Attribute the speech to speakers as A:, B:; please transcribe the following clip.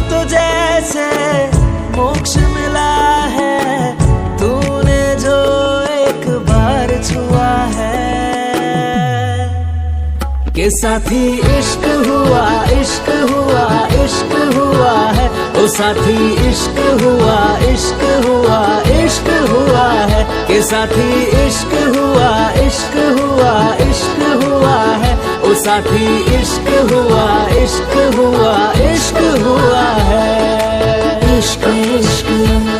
A: तो जैसे मोक्ष मिला है, तूने जो एक बार छुआ है। के साथी इश्क हुआ, इश्क हुआ, इश्क हुआ है। ओ साथी इश्क हुआ, इश्क हुआ, इश्क हुआ है। के साथी इश्क हुआ, इश्क हुआ, इश्क हुआ है। ओ साथी इश्क हुआ, इश्क हुआ, इश्क हुआ है। इश्क इश्क